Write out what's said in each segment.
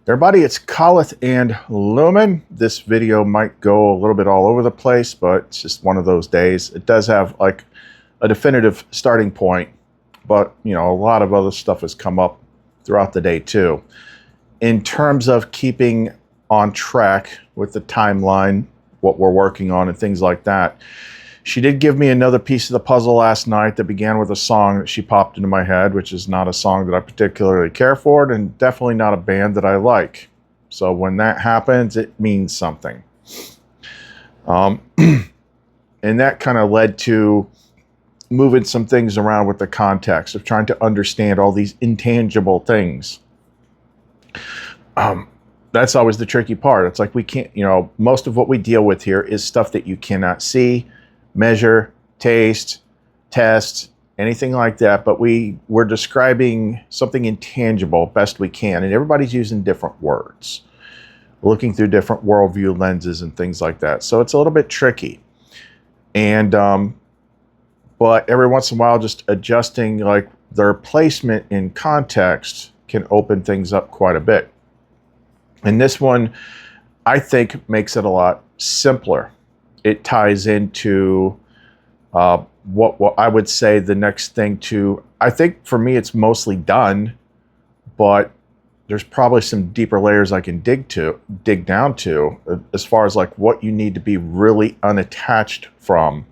Everybody, it's Coleth and Lumen. This video might go a little bit all over the place, but it's just one of those days. It does have like a definitive starting point, but you know, a lot of other stuff has come up throughout the day too. In terms of keeping on track with the timeline, what we're working on and things like that, she did give me another piece of the puzzle last night that began with a song that she popped into my head, which is not a song that I particularly care for and definitely not a band that I like. So when that happens, it means something. And that kind of led to moving some things around with the context of trying to understand all these intangible things. That's always the tricky part. It's like we can't, you know, most of what we deal with here is stuff that you cannot see, measure, taste, test, anything like that, but we're describing something intangible best we can, and everybody's using different words, looking through different worldview lenses and things like that. So it's a little bit tricky. And but every once in a while, just adjusting like their placement in context can open things up quite a bit. And this one, I think, makes it a lot simpler. It ties into what I would say the next thing to, I think for me it's mostly done, but there's probably some deeper layers I can dig down to as far as like what you need to be really unattached from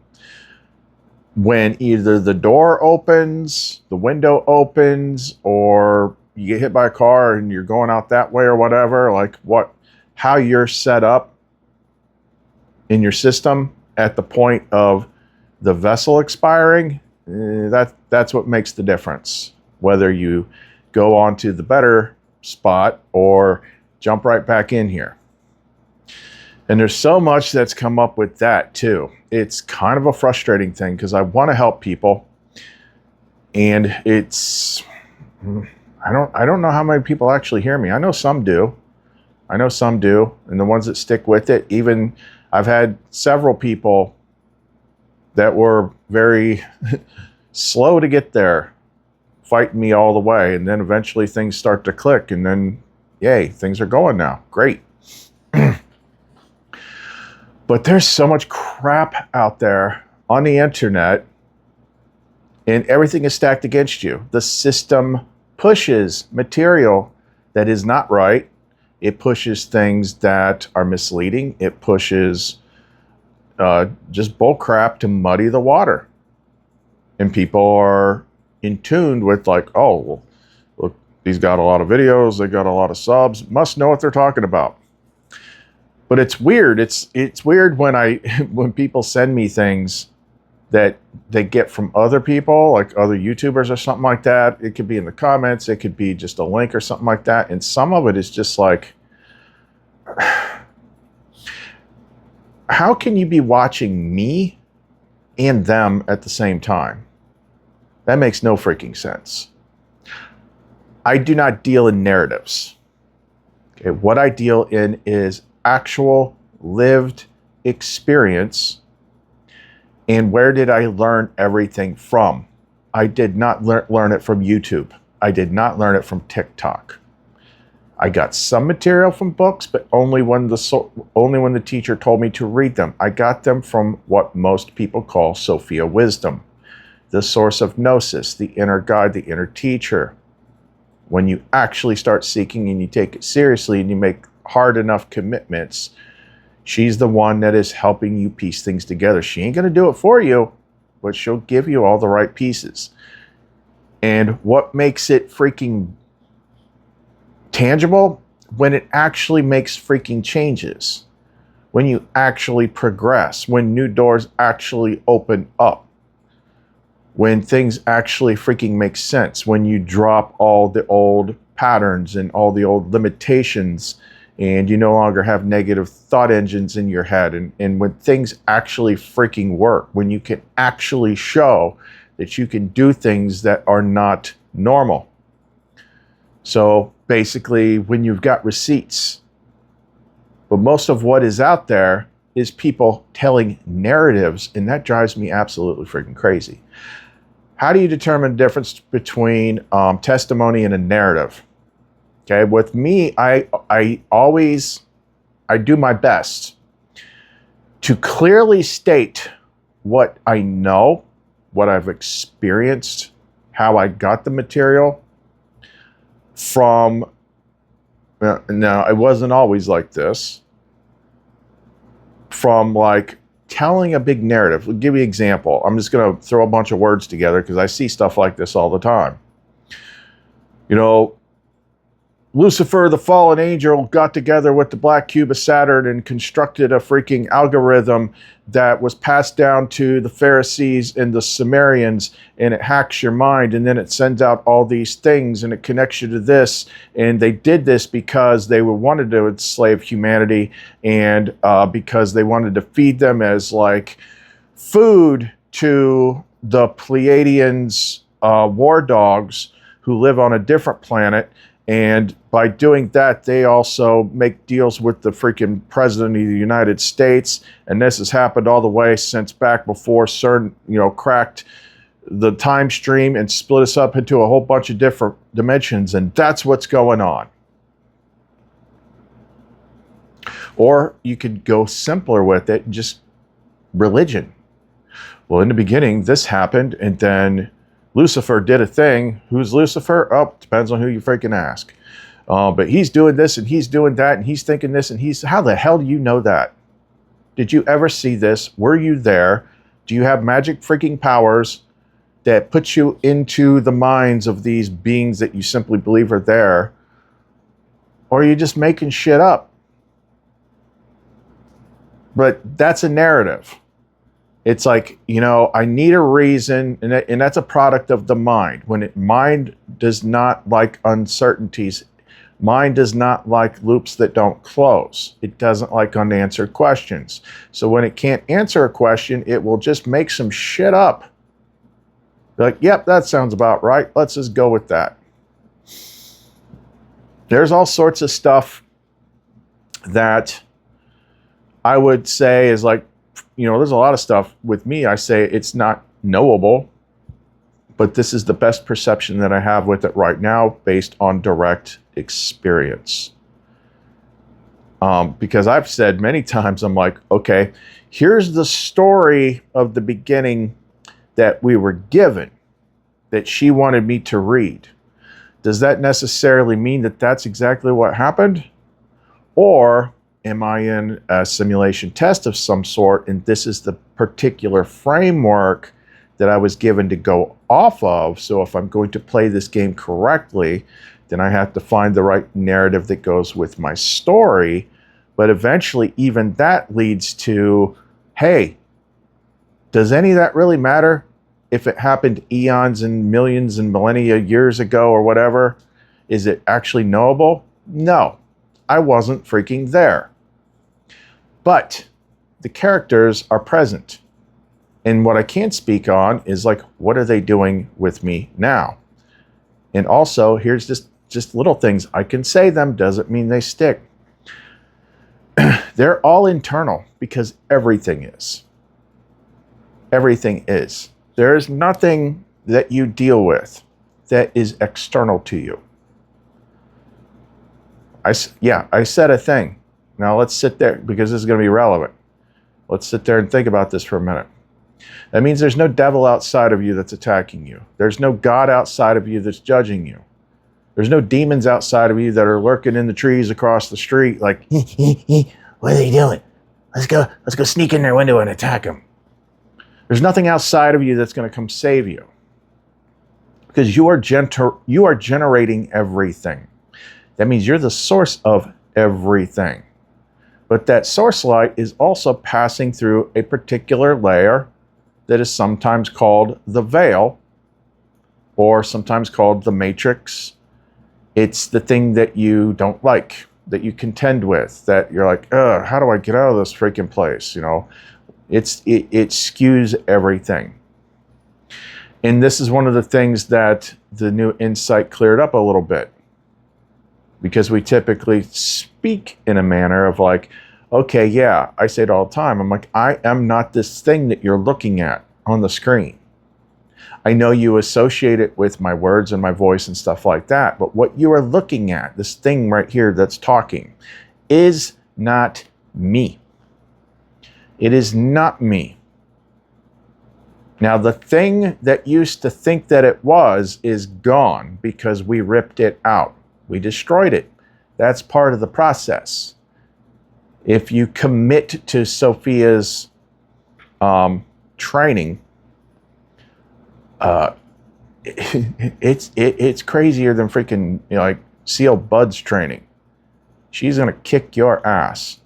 when either the door opens, the window opens, or you get hit by a car and you're going out that way or whatever, like how you're set up in your system at the point of the vessel expiring. That's what makes the difference, whether you go on to the better spot or jump right back in here. And there's so much that's come up with that too. It's kind of a frustrating thing because I want to help people, and it's I don't know how many people actually hear me. I know some do. And the ones that stick with it, even I've had several people that were very slow to get there, fighting me all the way, and then eventually things start to click, and then, yay, things are going now. Great. But there's so much crap out there on the internet, and everything is stacked against you. The system pushes material that is not right. It pushes things that are misleading. It pushes just bull crap to muddy the water. And people are in tune with like, oh, well, look, he's got a lot of videos, they got a lot of subs, must know what they're talking about. But it's weird. It's weird when when people send me things that they get from other people, like other YouTubers or something like that. It could be in the comments, it could be just a link or something like that. And some of it is just like, how can you be watching me and them at the same time? That makes no freaking sense. I do not deal in narratives. Okay, what I deal in is actual lived experience. And where did I learn everything from? I did not learn it from YouTube. I did not learn it from TikTok. I got some material from books, but only when the teacher told me to read them. I got them from what most people call Sophia wisdom, the source of gnosis, the inner guide, the inner teacher. When you actually start seeking and you take it seriously and you make hard enough commitments, she's the one that is helping you piece things together. She ain't going to do it for you, but she'll give you all the right pieces. And what makes it freaking tangible? When it actually makes freaking changes. When you actually progress. When new doors actually open up. When things actually freaking make sense. When you drop all the old patterns and all the old limitations, and you no longer have negative thought engines in your head, and when things actually freaking work, when you can actually show that you can do things that are not normal. So basically, when you've got receipts, but most of what is out there is people telling narratives, and that drives me absolutely freaking crazy. How do you determine the difference between testimony and a narrative? Okay, with me, I always, I do my best to clearly state what I know, what I've experienced, how I got the material from, now it wasn't always like this, from like telling a big narrative. I'll give you an example. I'm just going to throw a bunch of words together because I see stuff like this all the time. You know, Lucifer, the fallen angel, got together with the black cube of Saturn and constructed a freaking algorithm that was passed down to the Pharisees and the Sumerians, and it hacks your mind, and then it sends out all these things, and it connects you to this, and they did this because they wanted to enslave humanity, and because they wanted to feed them as like food to the Pleiadians war dogs who live on a different planet. And by doing that, they also make deals with the freaking president of the United States. And this has happened all the way since back before CERN, you know, cracked the time stream and split us up into a whole bunch of different dimensions. And that's what's going on. Or you could go simpler with it, just religion. Well, in the beginning, this happened, and then Lucifer did a thing. Who's Lucifer? Oh, depends on who you freaking ask. But he's doing this and he's doing that and he's thinking this and he's... How the hell do you know that? Did you ever see this? Were you there? Do you have magic freaking powers that put you into the minds of these beings that you simply believe are there? Or are you just making shit up? But that's a narrative. It's like, you know, I need a reason, and that's a product of the mind. Mind does not like uncertainties. Mind does not like loops that don't close. It doesn't like unanswered questions. So when it can't answer a question, it will just make some shit up. Like, yep, that sounds about right. Let's just go with that. There's all sorts of stuff that I would say is like, you know, there's a lot of stuff with me. I say it's not knowable, but this is the best perception that I have with it right now based on direct experience. Because I've said many times, I'm like, okay, here's the story of the beginning that we were given, that she wanted me to read. Does that necessarily mean that that's exactly what happened? Or am I in a simulation test of some sort, and this is the particular framework that I was given to go off of? So if I'm going to play this game correctly, then I have to find the right narrative that goes with my story. But eventually, even that leads to, hey, does any of that really matter? If it happened eons and millions and millennia years ago or whatever, is it actually knowable? No, I wasn't freaking there. But the characters are present. And what I can't speak on is like, what are they doing with me now? And also, here's just little things. I can say them, doesn't mean they stick. They're all internal because everything is. Everything is. There is nothing that you deal with that is external to you. I said a thing. Now let's sit there, because this is going to be relevant. Let's sit there and think about this for a minute. That means there's no devil outside of you that's attacking you. There's no God outside of you that's judging you. There's no demons outside of you that are lurking in the trees across the street like, what are they doing? Let's go sneak in their window and attack them. There's nothing outside of you that's going to come save you. Because you are generating everything. That means you're the source of everything. But that source light is also passing through a particular layer that is sometimes called the veil, or sometimes called the matrix. It's the thing that you don't like, that you contend with, that you're like, ugh, how do I get out of this freaking place? You know, it skews everything. And this is one of the things that the new insight cleared up a little bit. Because we typically speak in a manner of like, okay, yeah, I say it all the time. I'm like, I am not this thing that you're looking at on the screen. I know you associate it with my words and my voice and stuff like that, but what you are looking at, this thing right here that's talking, is not me. It is not me. Now, the thing that used to think that it was is gone because we ripped it out. We destroyed it. That's part of the process. If you commit to Sophia's training, it's crazier than freaking, you know, like Seal Bud's training. She's gonna kick your ass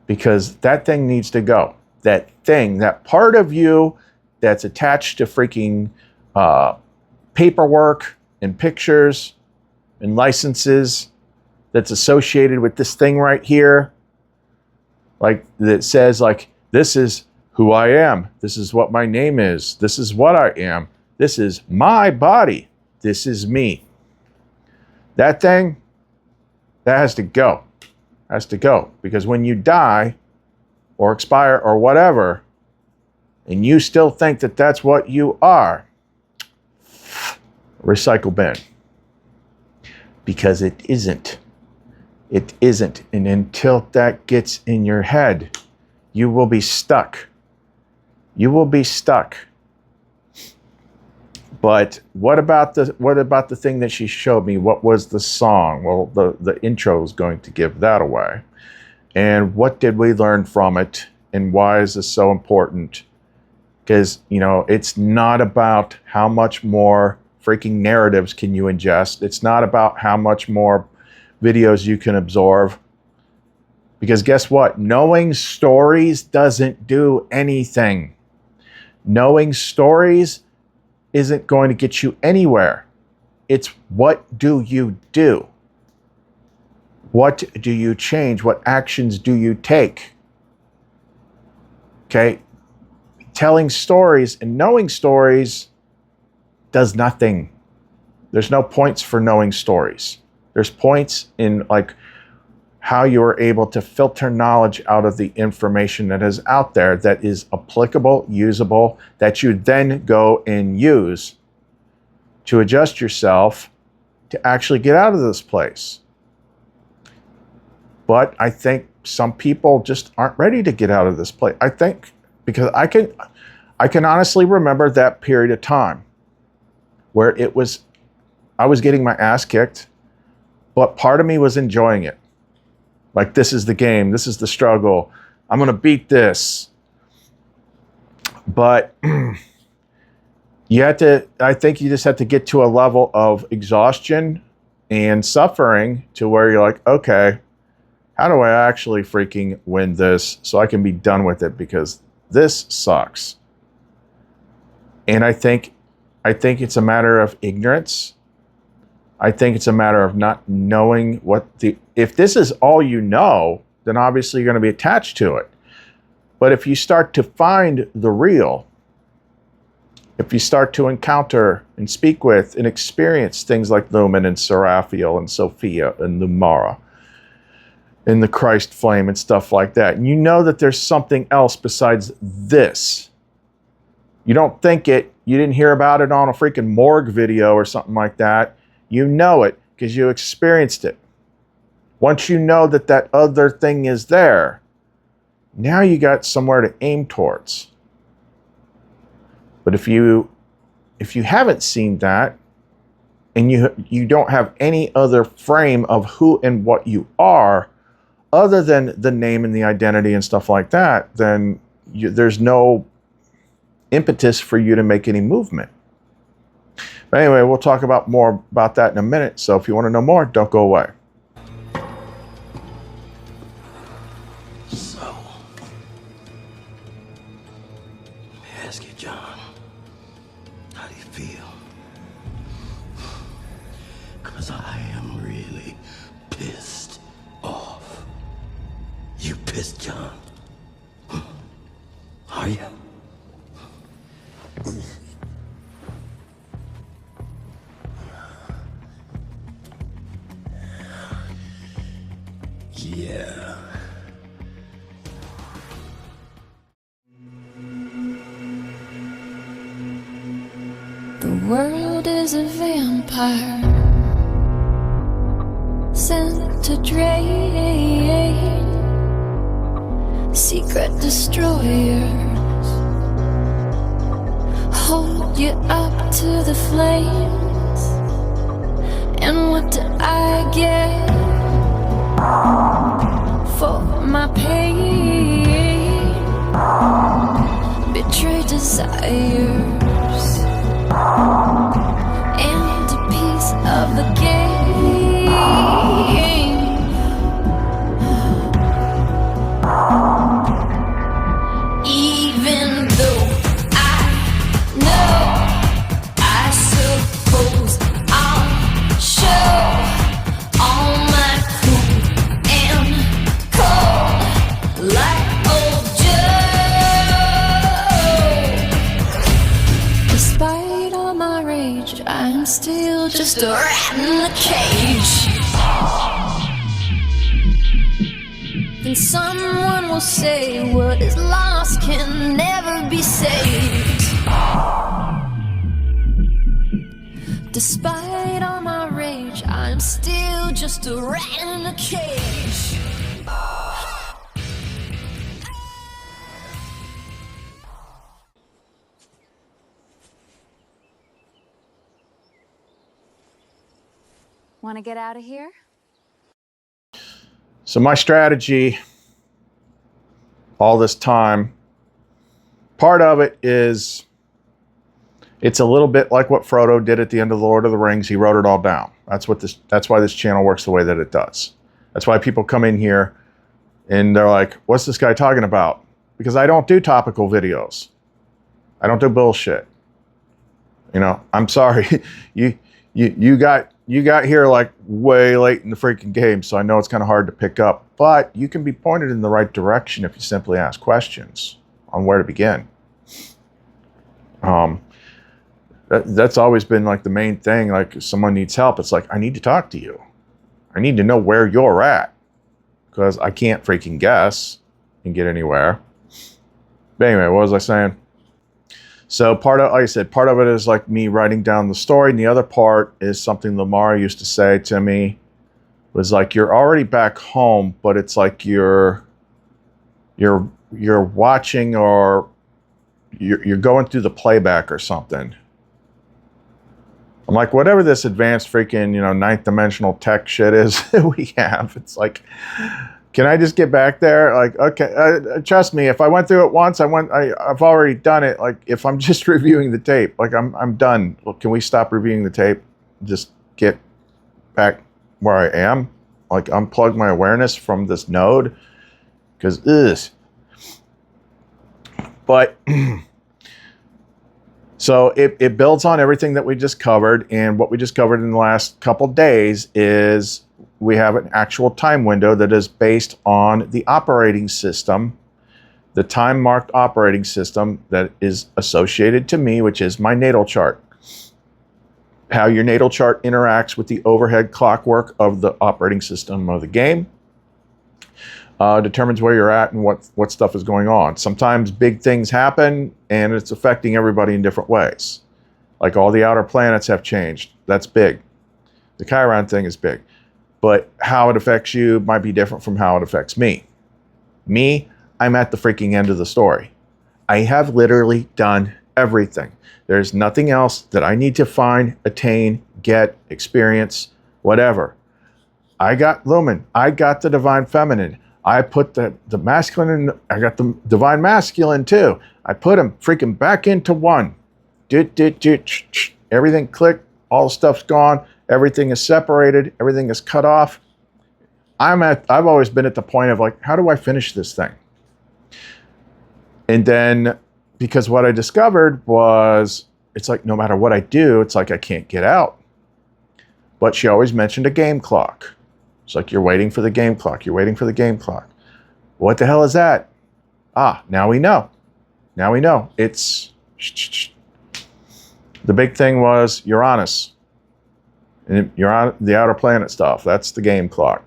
because that thing needs to go. That thing, that part of you that's attached to freaking paperwork and pictures and licenses that's associated with this thing right here, like that says like, this is who I am. This is what my name is. This is what I am. This is my body. This is me. That thing, that has to go. Has to go. Because when you die or expire or whatever, and you still think that that's what you are, recycle bin. Because it isn't. It isn't. And until that gets in your head, you will be stuck. You will be stuck. But what about the thing that she showed me? What was the song? Well, the intro is going to give that away. And what did we learn from it? And why is this so important? Because, you know, it's not about how much more freaking narratives can you ingest. It's not about how much more videos you can absorb. Because guess what? Knowing stories doesn't do anything. Knowing stories isn't going to get you anywhere. It's what do you do? What do you change? What actions do you take? Okay? Telling stories and knowing stories does nothing. There's no points for knowing stories. There's points in like how you are able to filter knowledge out of the information that is out there that is applicable, usable, that you then go and use to adjust yourself to actually get out of this place. But I think some people just aren't ready to get out of this place. I think because I can honestly remember that period of time where I was getting my ass kicked, but part of me was enjoying it. Like, this is the game, this is the struggle, I'm gonna beat this. But I think you just have to get to a level of exhaustion and suffering to where you're like, okay, how do I actually freaking win this so I can be done with it, because this sucks. And I think it's a matter of ignorance. I think it's a matter of not knowing if this is all you know, then obviously you're going to be attached to it. But if you start to find the real, if you start to encounter and speak with and experience things like Lumen and Seraphiel and Sophia and Lumara and the Christ flame and stuff like that, and you know that there's something else besides this. You don't think it, you didn't hear about it on a freaking morgue video or something like that. You know it because you experienced it. Once you know that that other thing is there, now you got somewhere to aim towards. But if you haven't seen that, and you don't have any other frame of who and what you are, other than the name and the identity and stuff like that, then there's no impetus for you to make any movement. But anyway, we'll talk about more about that in a minute. So if you want to know more, don't go away. So, let me ask you, John, how do you feel? Because I am really pissed off. You pissed, John? Are you? Yeah. world is a vampire sent to drain secret destroyers, hold you up to the flames. And what do I get for my pain? Betrayed desires and a piece of the game. Even though I know, I suppose I'll show all my cool and cold like old Joe. Despite all my rage, I'm still just a rat in the cage. And someone will say what is lost can never be saved. Despite all my rage, I'm still just a rat in a cage. Want to get out of here? So my strategy all this time, part of it is, it's a little bit like what Frodo did at the end of the Lord of the Rings. He wrote it all down. That's why this channel works the way that it does. That's why people come in here and they're like, what's this guy talking about? Because I don't do topical videos. I don't do bullshit. You know, I'm sorry. You got here like way late in the freaking game, so I know it's kind of hard to pick up. But you can be pointed in the right direction if you simply ask questions on where to begin. That's always been like the main thing. Like if someone needs help, it's like, I need to talk to you. I need to know where you're at, because I can't freaking guess and get anywhere. But anyway, what was I saying? So like I said, part of it is like me writing down the story, and the other part is something Lamar used to say to me, was like, you're already back home, but it's like you're watching, or you're going through the playback or something. I'm like, whatever this advanced freaking, ninth dimensional tech shit is that we have, it's like, can I just get back there? Like, okay, trust me, if I went through it once, I've already done it. Like, if I'm just reviewing the tape, like I'm done. Well, can we stop reviewing the tape? Just get back where I am? Like, unplug my awareness from this node? Because, but, so it builds on everything that we just covered, and what we just covered in the last couple days is we have an actual time window that is based on the operating system, the time-marked operating system that is associated to me, which is my natal chart. How your natal chart interacts with the overhead clockwork of the operating system of the game determines where you're at and what stuff is going on. Sometimes big things happen and it's affecting everybody in different ways. Like all the outer planets have changed. That's big. The Chiron thing is big. But how it affects you might be different from how it affects me. Me, I'm at the freaking end of the story. I have literally done everything. There's nothing else that I need to find, attain, get, experience, whatever. I got Lumen. I got the Divine Feminine. I put the masculine in, I got the Divine Masculine too. I put them freaking back into one. Everything clicked, all the stuff's gone, everything is separated, everything is cut off. I've always been at the point of like, how do I finish this thing? And then, because what I discovered was, it's like no matter what I do, it's like I can't get out. But she always mentioned a game clock. It's like, you're waiting for the game clock. You're waiting for the game clock. What the hell is that? Ah, now we know. Now we know. It's... The big thing was Uranus. And you're on the outer planet stuff. That's the game clock.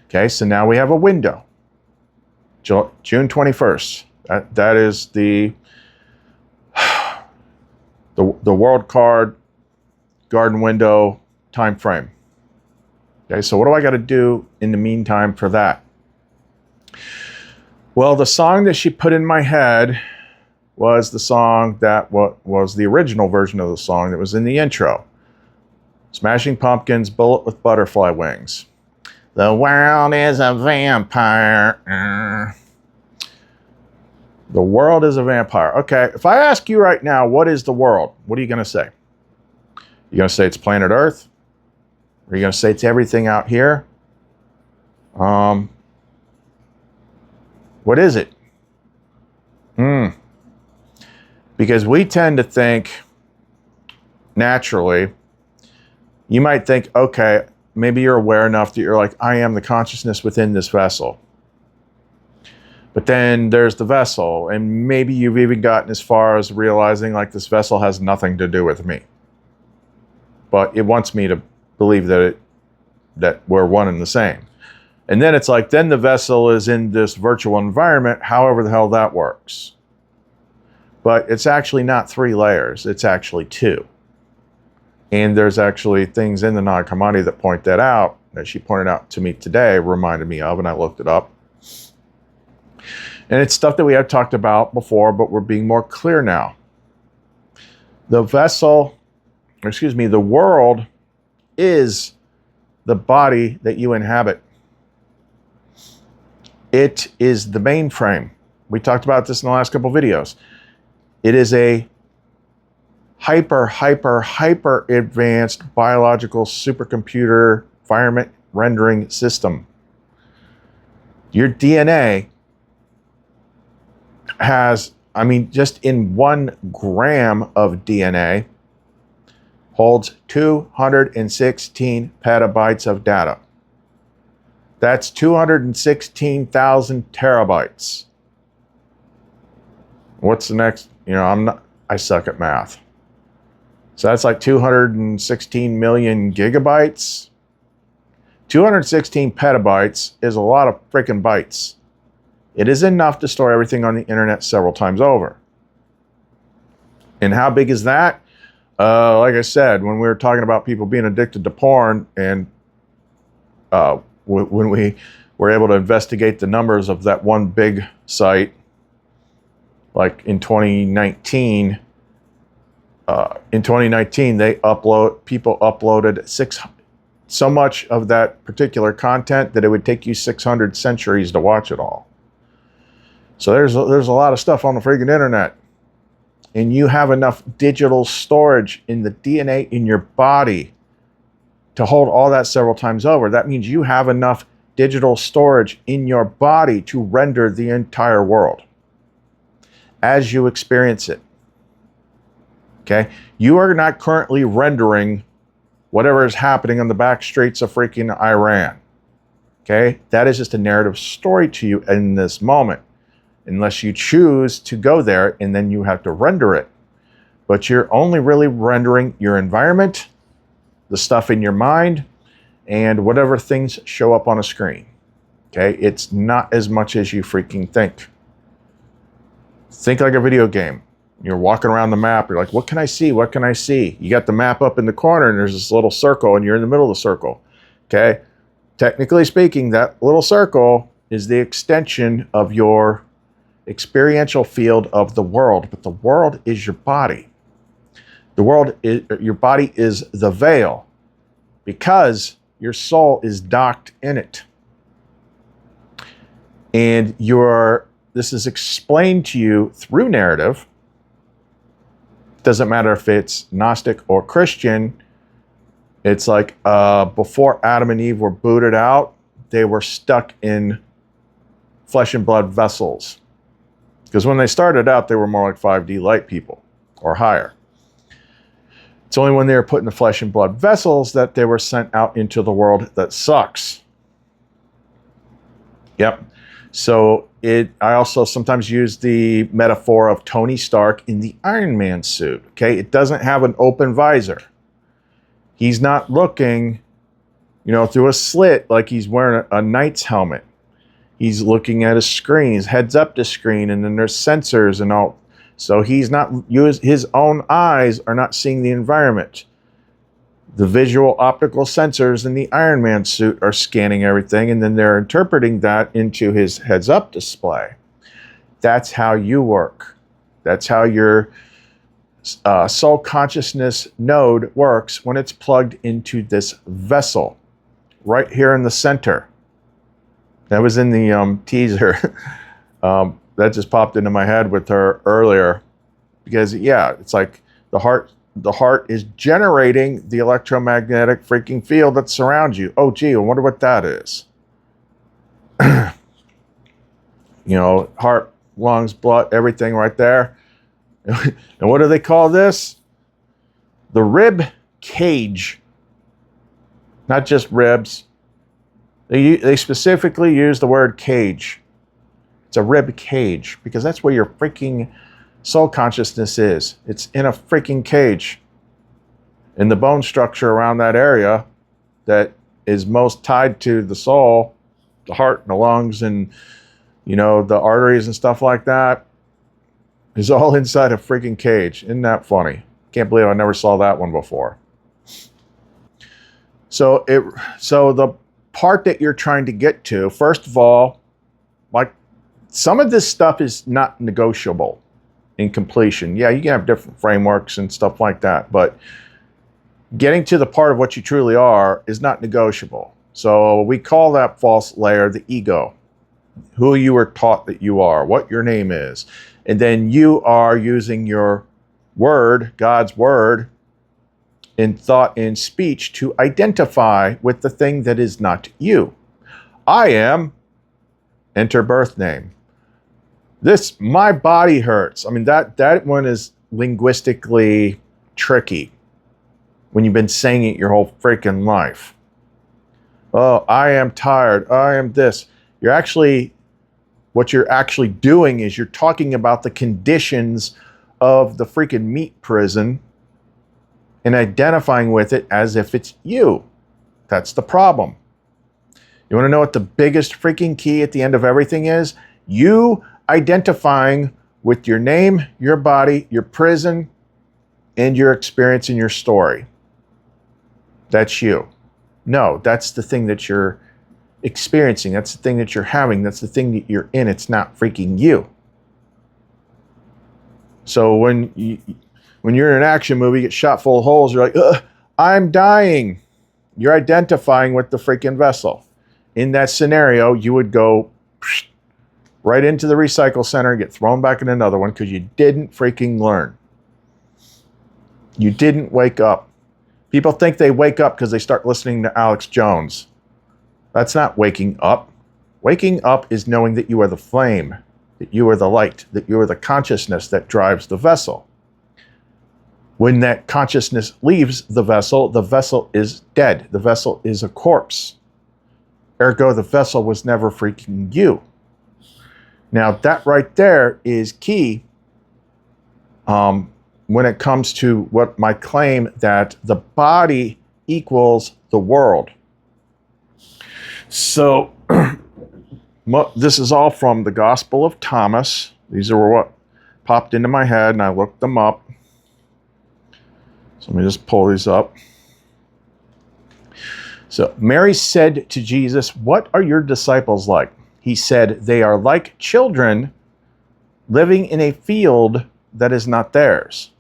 Okay, so now we have a window. June 21st. That is the the world card, garden window, time frame. Okay, so what do I got to do in the meantime for that? Well, the song that she put in my head was the song that was the original version of the song that was in the intro. Smashing Pumpkins, Bullet with Butterfly Wings. The world is a vampire. The world is a vampire. Okay, if I ask you right now, what is the world? What are you going to say? You going to say it's planet Earth? Or are you going to say it's everything out here? What is it? Because we tend to think naturally, you might think, okay, maybe you're aware enough that you're like, I am the consciousness within this vessel. But then there's the vessel, and maybe you've even gotten as far as realizing like this vessel has nothing to do with me. But it wants me to believe that we're one and the same. And then it's like, then the vessel is in this virtual environment, however the hell that works. But it's actually not 3 layers, it's actually 2. And there's actually things in the Nag-Hammadi that point that out, that she pointed out to me today, reminded me of, and I looked it up. And it's stuff that we have talked about before, but we're being more clear now. The world is the body that you inhabit. It is the mainframe. We talked about this in the last couple of videos. It is a hyper advanced biological supercomputer environment rendering system. Your DNA has, just in 1 gram of DNA holds 216 petabytes of data. That's 216,000 terabytes. What's the next? I suck at math. So that's like 216 million gigabytes. 216 petabytes is a lot of freaking bytes. It is enough to store everything on the internet several times over. And how big is that? Like I said, when we were talking about people being addicted to porn, and when we were able to investigate the numbers of that one big site, like in 2019, people uploaded so much of that particular content that it would take you 600 centuries to watch it all. So there's a lot of stuff on the freaking internet. And you have enough digital storage in the DNA in your body to hold all that several times over. That means you have enough digital storage in your body to render the entire world as you experience it. Okay? You are not currently rendering whatever is happening on the back streets of freaking Iran. Okay? That is just a narrative story to you in this moment. Unless you choose to go there, and then you have to render it. But you're only really rendering your environment, the stuff in your mind, and whatever things show up on a screen. Okay? It's not as much as you freaking think. Think like a video game. You're walking around the map, you're like, what can I see? What can I see? You got the map up in the corner, and there's this little circle, and you're in the middle of the circle. Okay? Technically speaking, that little circle is the extension of your experiential field of the world, but the world is your body. Your body is the veil because your soul is docked in it. And this is explained to you through narrative. Doesn't matter if it's Gnostic or Christian. It's like before Adam and Eve were booted out, they were stuck in flesh and blood vessels. Because when they started out, they were more like 5D light people or higher. It's only when they were put in the flesh and blood vessels that they were sent out into the world that sucks. Yep. So I also sometimes use the metaphor of Tony Stark in the Iron Man suit. Okay, it doesn't have an open visor. He's not looking, through a slit like he's wearing a knight's helmet. He's looking at a screen, his head's up to screen, and then there's sensors and all So he's not his own eyes are not seeing the environment. The visual optical sensors in the Iron Man suit are scanning everything, and then they're interpreting that into his heads-up display. That's how you work. That's how your soul consciousness node works when it's plugged into this vessel right here in the center. That was in the teaser. That just popped into my head with her earlier, because yeah, it's like the heart is generating the electromagnetic freaking field that surrounds you. Oh gee, I wonder what that is. You know, heart, lungs, blood, everything right there. And what do they call this? The rib cage. Not just ribs. They specifically use the word cage. It's a rib cage, because that's where your freaking soul consciousness is. It's in a freaking cage. And the bone structure around that area that is most tied to the soul, the heart and the lungs and, you know, the arteries and stuff like that, is all inside a freaking cage. Isn't that funny? Can't believe I never saw that one before. So the part that you're trying to get to, first of all, like, some of this stuff is not negotiable in completion. Yeah, you can have different frameworks and stuff like that, but getting to the part of what you truly are is not negotiable. So we call that false layer the ego. Who you were taught that you are, what your name is. And then you are using your word, God's word, in thought and speech to identify with the thing that is not you. I am, enter birth name. This, my body hurts. I mean, that one is linguistically tricky when you've been saying it your whole freaking life. Oh, I am tired. I am this. What you're actually doing is you're talking about the conditions of the freaking meat prison and identifying with it as if it's you. That's the problem. You want to know what the biggest freaking key at the end of everything is? You identifying with your name, your body, your prison, and your experience in your story. That's you. No, that's the thing that you're experiencing. That's the thing that you're having. That's the thing that you're in. It's not freaking you. So when you're in an action movie, you get shot full of holes, you're like, ugh, I'm dying. You're identifying with the freaking vessel. In that scenario, you would go right into the recycle center and get thrown back in another one because you didn't freaking learn. You didn't wake up. People think they wake up because they start listening to Alex Jones. That's not waking up. Waking up is knowing that you are the flame, that you are the light, that you are the consciousness that drives the vessel. When that consciousness leaves the vessel is dead. The vessel is a corpse. Ergo, the vessel was never freaking you. Now, that right there is key when it comes to what my claim that the body equals the world. So, this is all from the Gospel of Thomas. These are what popped into my head, and I looked them up. So let me just pull these up. So Mary said to Jesus, "What are your disciples like?" He said, "They are like children living in a field that is not theirs."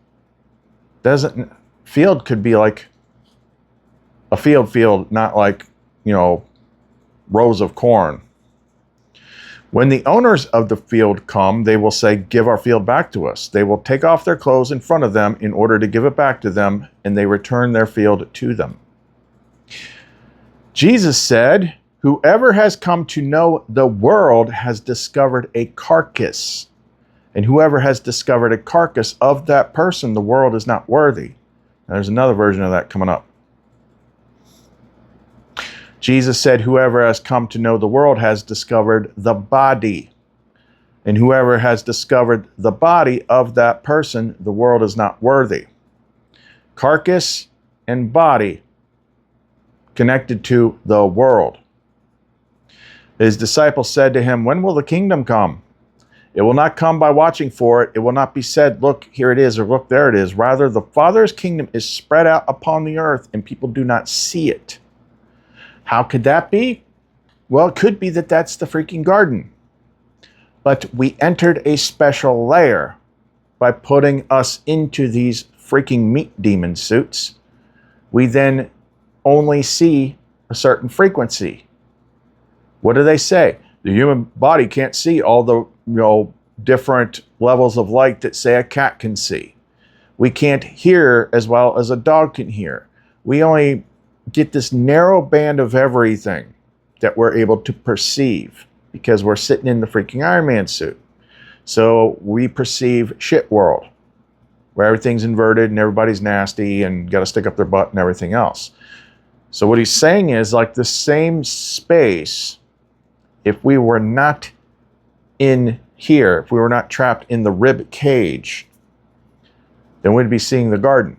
Field could be like a field, not like, rows of corn. When the owners of the field come, they will say, "Give our field back to us." They will take off their clothes in front of them in order to give it back to them, and they return their field to them. Jesus said, "Whoever has come to know the world has discovered a carcass. And whoever has discovered a carcass of that person, the world is not worthy." Now, there's another version of that coming up. Jesus said, "Whoever has come to know the world has discovered the body. And whoever has discovered the body of that person, the world is not worthy." Carcass and body connected to the world. His disciples said to him, "When will the kingdom come?" It will not come by watching for it. It will not be said, look, here it is, or look, there it is. Rather, the Father's kingdom is spread out upon the earth, and people do not see it. How could that be? Well, it could be that that's the freaking garden. But we entered a special layer by putting us into these freaking meat demon suits. We then only see a certain frequency. What do they say? The human body can't see all the different levels of light that, say, a cat can see. We can't hear as well as a dog can hear. We only get this narrow band of everything that we're able to perceive because we're sitting in the freaking Iron Man suit. So we perceive shit world, where everything's inverted and everybody's nasty and got to stick up their butt and everything else. So what he's saying is, like, the same space, if we were not in here, if we were not trapped in the rib cage, then we'd be seeing the garden.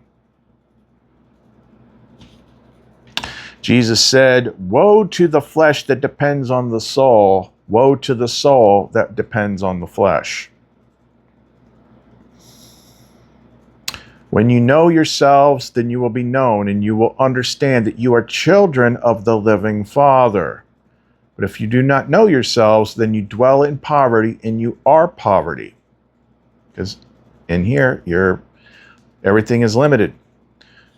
Jesus said, woe to the flesh that depends on the soul. Woe to the soul that depends on the flesh. When you know yourselves, then you will be known, and you will understand that you are children of the living Father. But if you do not know yourselves, then you dwell in poverty, and you are poverty. Because in here, everything is limited.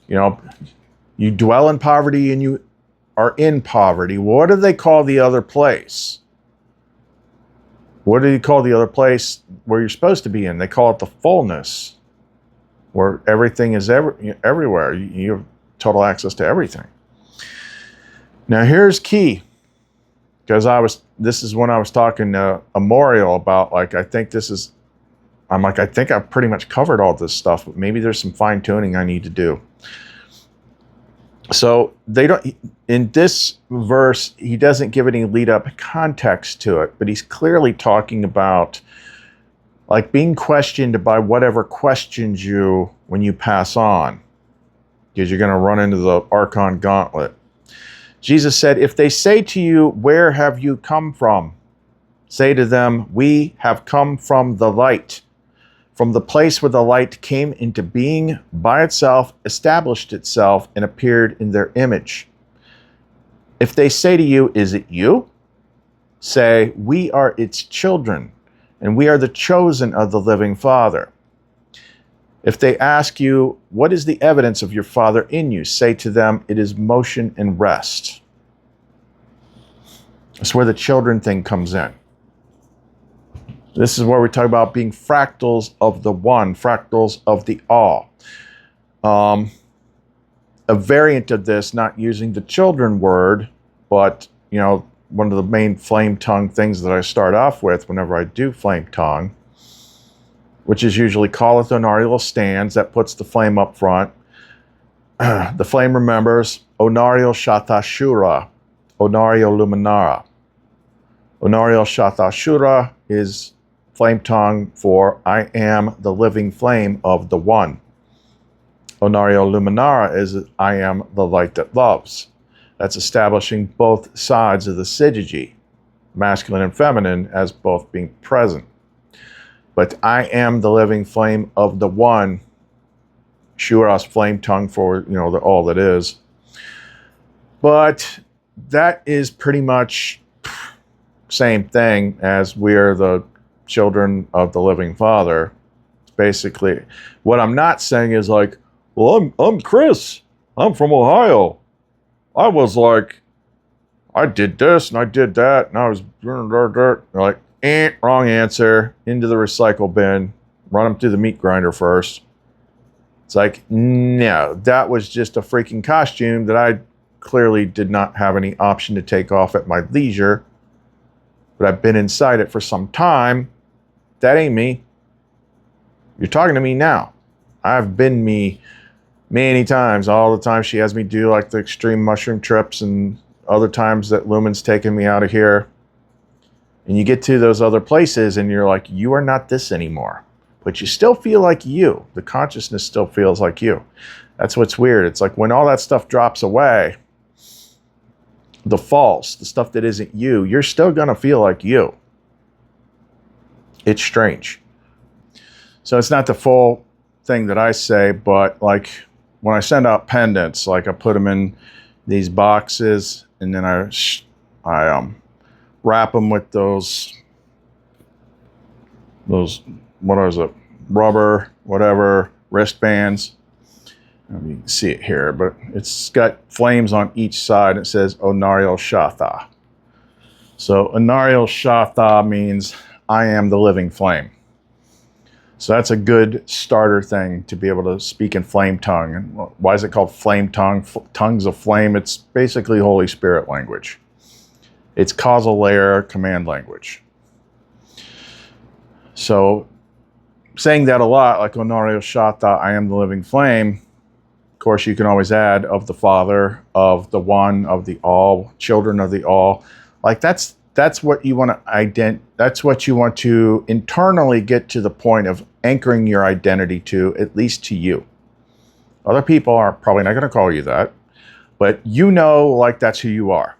You dwell in poverty, and you are in poverty. What do they call the other place? What do you call the other place where you're supposed to be in? They call it the fullness, where everything is everywhere. You have total access to everything. Now here's key, because this is when I was talking to Memorial about, like, I think I've pretty much covered all this stuff, but maybe there's some fine tuning I need to do. So in this verse, he doesn't give any lead up context to it, but he's clearly talking about, like, being questioned by whatever questions you when you pass on, because you're going to run into the Archon gauntlet. Jesus said, if they say to you, where have you come from? Say to them, we have come from the light, from the place where the light came into being by itself, established itself, and appeared in their image. If they say to you, is it you? Say, we are its children, and we are the chosen of the living Father. If they ask you, what is the evidence of your Father in you? Say to them, it is motion and rest. That's where the children thing comes in. This is where we talk about being fractals of the one, fractals of the all. A variant of this, not using the children word, but, one of the main flame tongue things that I start off with whenever I do flame tongue, which is usually calleth Onarial stands, that puts the flame up front. The flame remembers Onarial Shatashura, Onarial Luminara. Onarial Shatashura is flame tongue for I am the living flame of the one. Onarial Luminara is I am the light that loves. That's establishing both sides of the syzygy, masculine and feminine, as both being present. But I am the living flame of the one, Shura's flame tongue for, the all that is. But that is pretty much same thing as we are the children of the living Father. Basically, what I'm not saying is like, well, I'm Chris. I'm from Ohio. I was like, I did this and I did that, and I was like, wrong answer. Into the recycle bin. Run them through the meat grinder first. It's like, no, that was just a freaking costume that I clearly did not have any option to take off at my leisure. But I've been inside it for some time. That ain't me. You're talking to me now. I've been me many times. All the time she has me do like the extreme mushroom trips, and other times that Lumen's taken me out of here. And you get to those other places and you're like, you are not this anymore. But you still feel like you. The consciousness still feels like you. That's what's weird. It's like when all that stuff drops away, the false, the stuff that isn't you, you're still going to feel like you. It's strange. So it's not the full thing that I say, but like when I send out pendants, like I put them in these boxes, and then I wrap them with those what is it, rubber, whatever, wristbands. You can see it here, but it's got flames on each side. It says Onario Shatha. So Onario Shatha means I am the living flame. So that's a good starter thing to be able to speak in flame tongue. And why is it called flame tongue? Tongues of flame. It's basically Holy Spirit language. It's causal layer command language. So saying that a lot, like Onario Shata, I am the living flame. Of course, you can always add of the Father, of the One, of the All, children of the All. Like that's what you want to that's what you want to internally get to the point of anchoring your identity to, at least to you. Other people are probably not going to call you that, but you know, like that's who you are.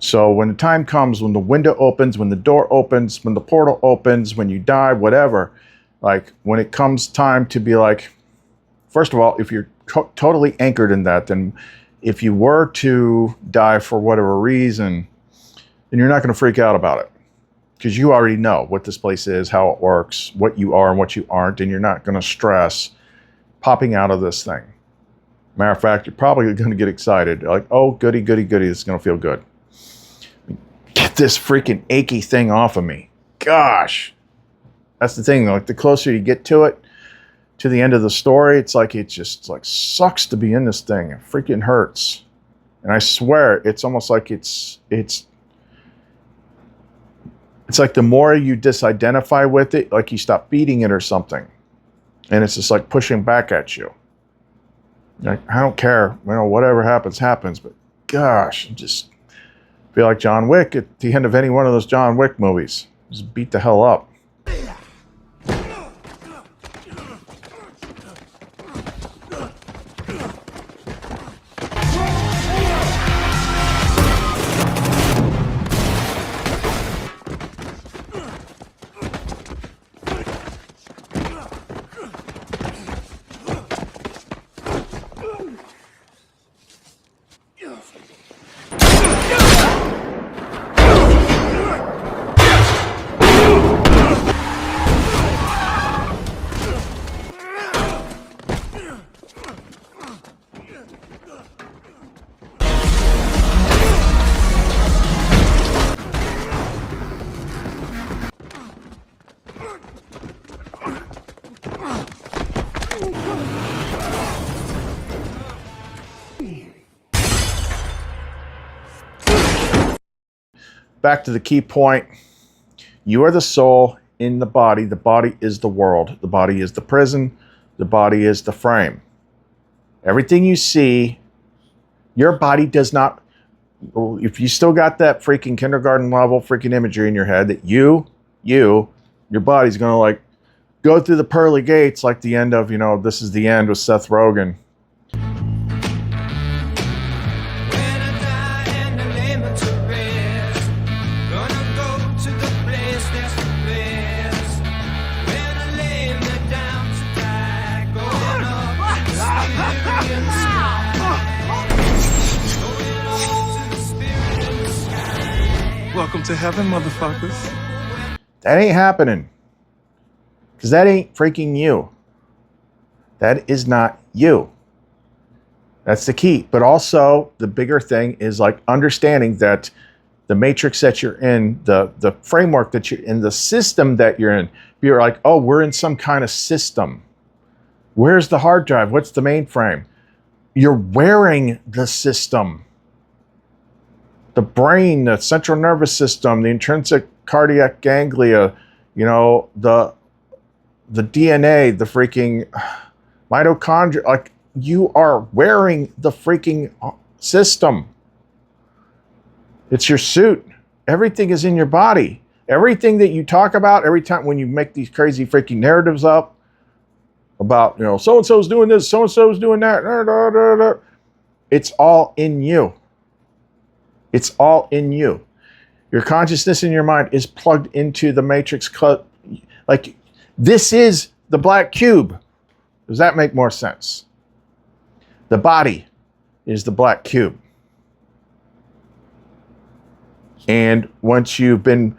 So when the time comes, when the window opens, when the door opens, when the portal opens, when you die, whatever, like when it comes time to be like, first of all, if you're totally anchored in that, then if you were to die for whatever reason, then you're not going to freak out about it, because you already know what this place is, how it works, what you are and what you aren't, and you're not going to stress popping out of this thing. Matter of fact, you're probably going to get excited, like, oh, goody, goody, goody, this is going to feel good. Get this freaking achy thing off of me. Gosh. That's the thing, like the closer you get to it, to the end of the story, it's like it just like sucks to be in this thing. It freaking hurts. And I swear, it's almost like it's like the more you disidentify with it, like you stop beating it or something. And it's just like pushing back at you. Like, I don't care, you know, whatever happens, happens. But gosh, just feel like John Wick at the end of any one of those John Wick movies. Just beat the hell up. Back to the key point. You are the soul in the body. The body is the world. The body is the prison. The body is the frame. Everything you see, your body does not, if you still got that freaking kindergarten level freaking imagery in your head that your body's going to like go through the pearly gates like the end of, you know, This Is the End with Seth Rogen. Welcome to heaven, motherfuckers. That ain't happening. Because that ain't freaking you. That is not you. That's the key. But also, the bigger thing is like understanding that the matrix that you're in, the framework that you're in, the system that you're in, you're like, oh, we're in some kind of system. Where's the hard drive? What's the mainframe? You're wearing the system. The brain, the central nervous system, the intrinsic cardiac ganglia, you know, the DNA, the freaking mitochondria, like you are wearing the freaking system. It's your suit. Everything is in your body. Everything that you talk about, every time when you make these crazy freaking narratives up about, you know, so-and-so's doing this, so-and-so's doing that, it's all in you. It's all in you. Your consciousness in your mind is plugged into the matrix. Like, this is the black cube. Does that make more sense? The body is the black cube. And once you've been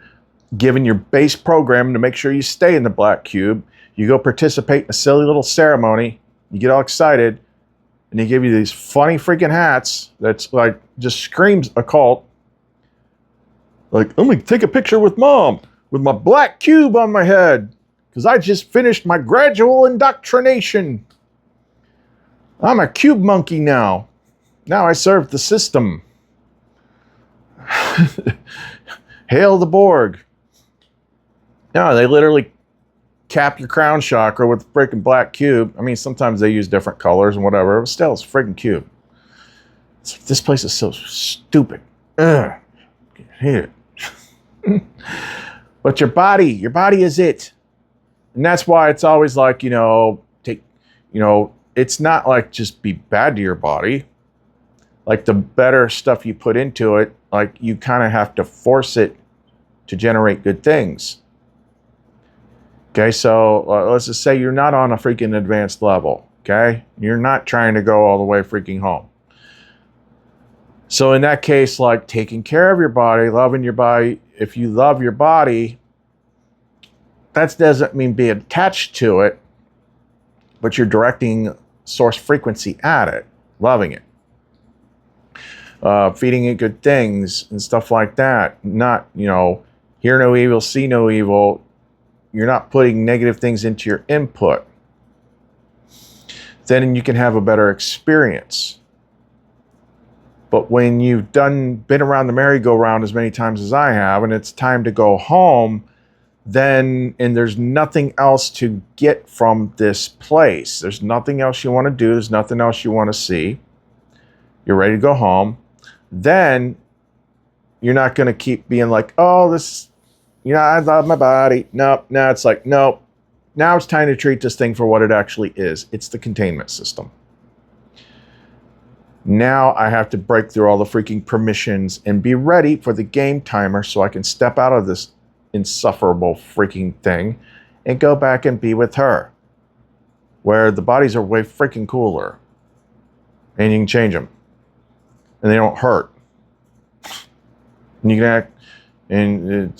given your base program to make sure you stay in the black cube, you go participate in a silly little ceremony, you get all excited, and they give you these funny freaking hats that's like, just screams occult. Like, I'm gonna take a picture with mom with my black cube on my head because I just finished my gradual indoctrination. I'm a cube monkey now. Now I serve the system. Hail the Borg. No, they literally cap your crown chakra with a freaking black cube. I mean, sometimes they use different colors and whatever, but still, it's a freaking cube. This place is so stupid. Ugh. I hate it. But your body is it. And that's why it's always like, it's not like just be bad to your body. Like, the better stuff you put into it, like, you kind of have to force it to generate good things. Okay, so let's just say you're not on a freaking advanced level, okay? You're not trying to go all the way freaking home. So in that case, like, taking care of your body, loving your body, if you love your body, that doesn't mean be attached to it, but you're directing source frequency at it, loving it. Feeding it good things and stuff like that. Not, hear no evil, see no evil. You're not putting negative things into your input. Then you can have a better experience. But when you've been around the merry-go-round as many times as I have, and it's time to go home, and there's nothing else to get from this place. There's nothing else you want to do. There's nothing else you want to see. You're ready to go home. Then you're not going to keep being like, oh, this, I love my body. Nope. Now it's like, nope. Now it's time to treat this thing for what it actually is. It's the containment system. Now I have to break through all the freaking permissions and be ready for the game timer so I can step out of this insufferable freaking thing and go back and be with her. Where the bodies are way freaking cooler. And you can change them. And they don't hurt. And you can act, and it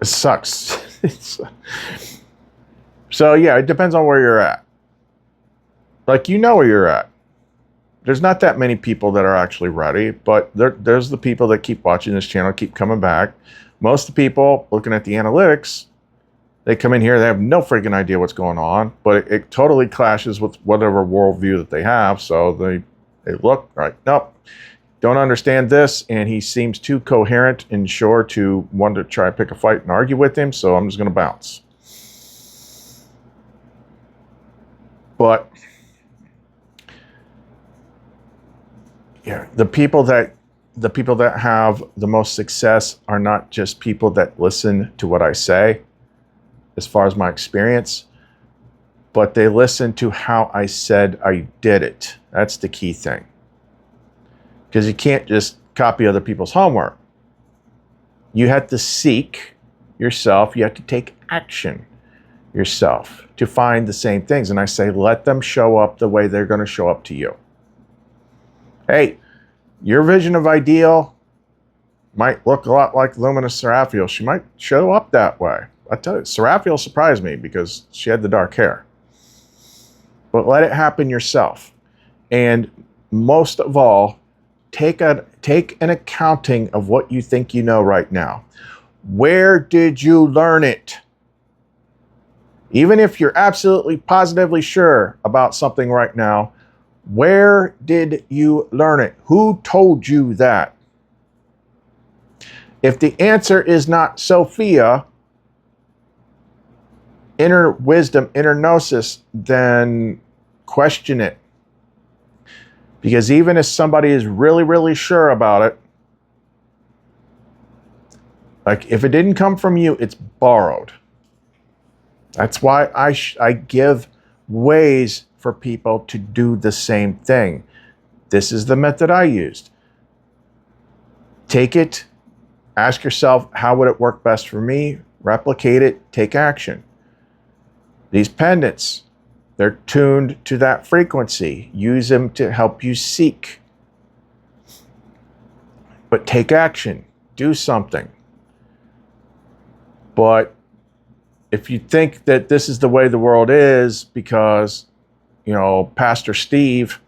sucks. So yeah, it depends on where you're at. Like, where you're at. There's not that many people that are actually ready, but there's the people that keep watching this channel, keep coming back. Most of the people looking at the analytics, they come in here, they have no freaking idea what's going on, but it totally clashes with whatever worldview that they have. So they look, right, nope, don't understand this, and he seems too coherent and sure to want to try to pick a fight and argue with him, so I'm just going to bounce. But yeah, the people that have the most success are not just people that listen to what I say, as far as my experience, but they listen to how I said I did it. That's the key thing. Because you can't just copy other people's homework. You have to seek yourself. You have to take action yourself to find the same things. And I say, let them show up the way they're going to show up to you. Hey, your vision of ideal might look a lot like Luminous Seraphiel. She might show up that way. I tell you, Seraphiel surprised me because she had the dark hair. But let it happen yourself. And most of all, take an accounting of what you think you know right now. Where did you learn it? Even if you're absolutely positively sure about something right now, where did you learn it? Who told you that? If the answer is not Sophia, inner wisdom, inner gnosis, then question it. Because even if somebody is really, really sure about it, like if it didn't come from you, it's borrowed. That's why I give ways for people to do the same thing. This is the method I used. Take it, ask yourself, how would it work best for me? Replicate it, take action. These pendants, they're tuned to that frequency. Use them to help you seek. But take action, do something. But if you think that this is the way the world is because, you know, Pastor Steve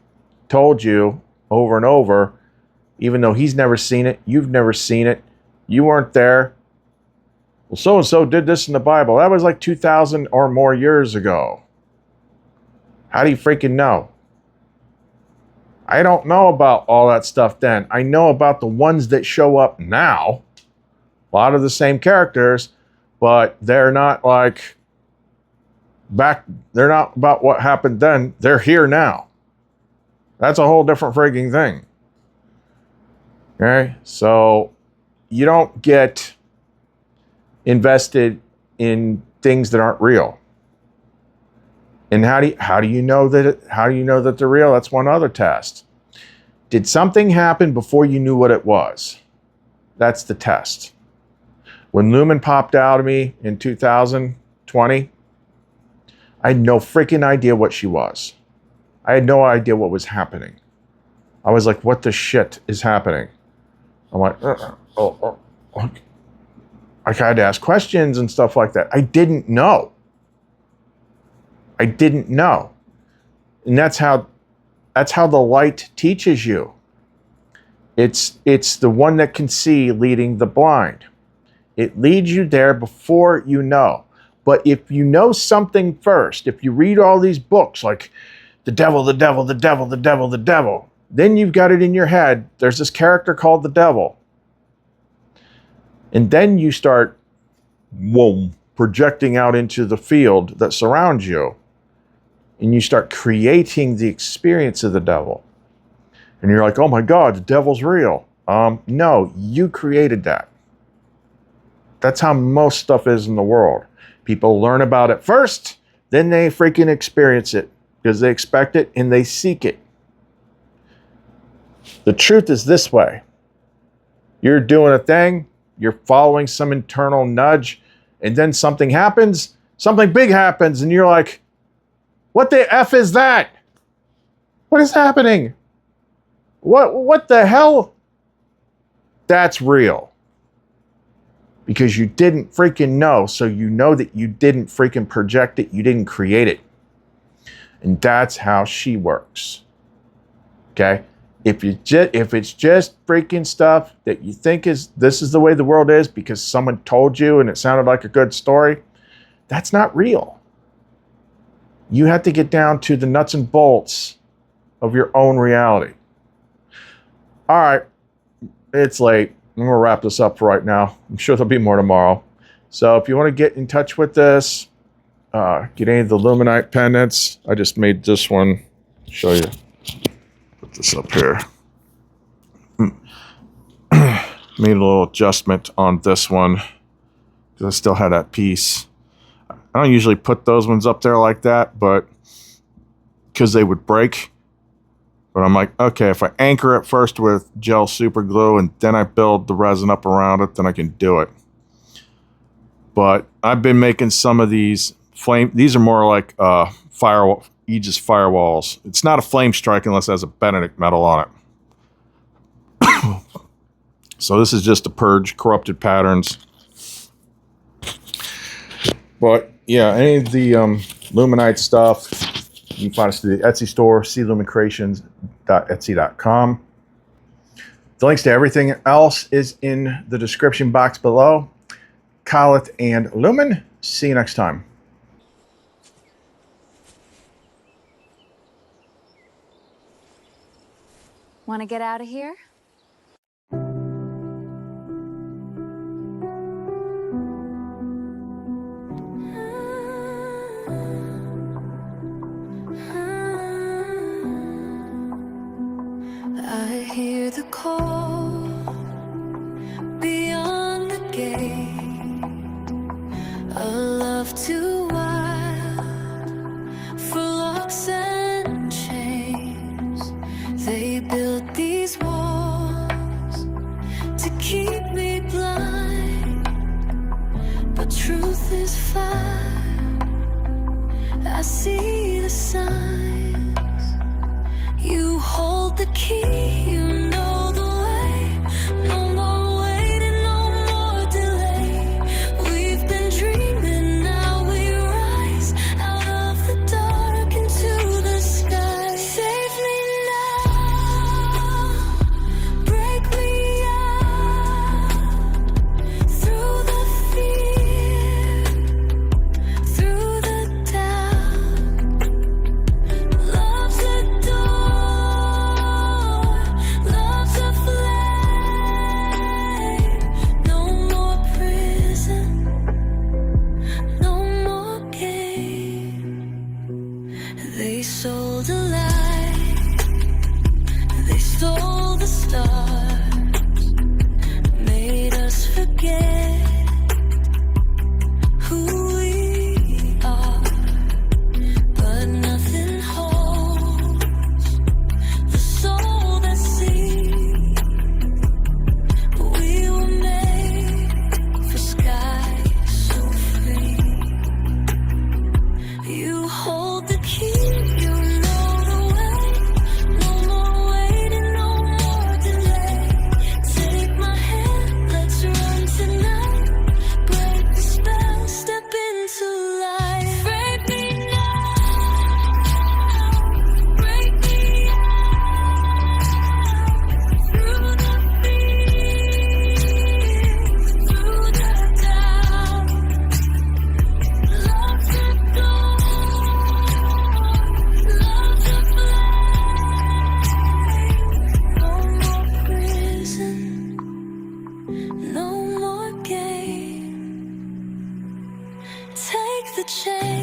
told you over and over, even though he's never seen it, you've never seen it, you weren't there. Well, so-and-so did this in the Bible. That was like 2,000 or more years ago. How do you freaking know? I don't know about all that stuff then. I know about the ones that show up now. A lot of the same characters, but they're not like back. They're not about what happened then. They're here now. That's a whole different freaking thing. Okay? So you don't get invested in things that aren't real. And how do you know that they're real? That's one other test. Did something happen before you knew what it was? That's the test. When Lumen popped out of me in 2020, I had no freaking idea what she was. I had no idea what was happening. I was like, what the shit is happening? I'm like, I had to ask questions and stuff like that. I didn't know. And that's how the light teaches you. It's the one that can see leading the blind. It leads you there before you know. But if you know something first, if you read all these books like the devil, the devil, the devil, the devil, the devil, then you've got it in your head. There's this character called the devil. And then you start projecting out into the field that surrounds you. And you start creating the experience of the devil. And you're like, oh my God, the devil's real. No, you created that. That's how most stuff is in the world. People learn about it first, then they freaking experience it because they expect it and they seek it. The truth is this way. You're doing a thing, you're following some internal nudge, and then something happens, something big happens, and you're like, what the F is that? What is happening? What the hell? That's real. Because you didn't freaking know, so you know that you didn't freaking project it, you didn't create it. And that's how she works. Okay? If it's just freaking stuff that you think this is the way the world is because someone told you and it sounded like a good story, that's not real. You have to get down to the nuts and bolts of your own reality. All right, it's late. I'm going to wrap this up for right now. I'm sure there'll be more tomorrow. So if you want to get in touch with this, get any of the Luminite pendants. I just made this one. Show you. Put this up here. Made a little adjustment on this one because I still had that piece. I don't usually put those ones up there like that, but because they would break. But I'm like, okay, if I anchor it first with gel super glue and then I build the resin up around it, then I can do it. But I've been making some of these these are more like Aegis firewalls. It's not a flame strike unless it has a Benedict metal on it. So this is just to purge corrupted patterns. But yeah, any of the Luminite stuff, you can find us through the Etsy store, clumencreations.etsy.com. The links to everything else is in the description box below. Khaleth and Lumen. See you next time. Want to get out of here? I hear the call beyond the gate. A love too wild for locks and chains. They built these walls to keep me blind, but truth is fire. I see the signs. You hold the key, you know the way. No more waiting, no more delay. We've been dreaming, now we rise out of the dark into the sky. Save me now, break me out through the fear, through the doubt. Love's a door, love's a flame. No more prison, no more game. They sold a lie, they stole the stars, made us forget who we are. But nothing holds the soul that sees. We were made for skies so free. You hold the key, you know the way. No more waiting, no more delay. Take my hand, let's run tonight. Break the spell, step into life. Break me now, break me out through the fear, through the doubt. Love's a door, love's a flame. No more prison, no more game. Take the chance.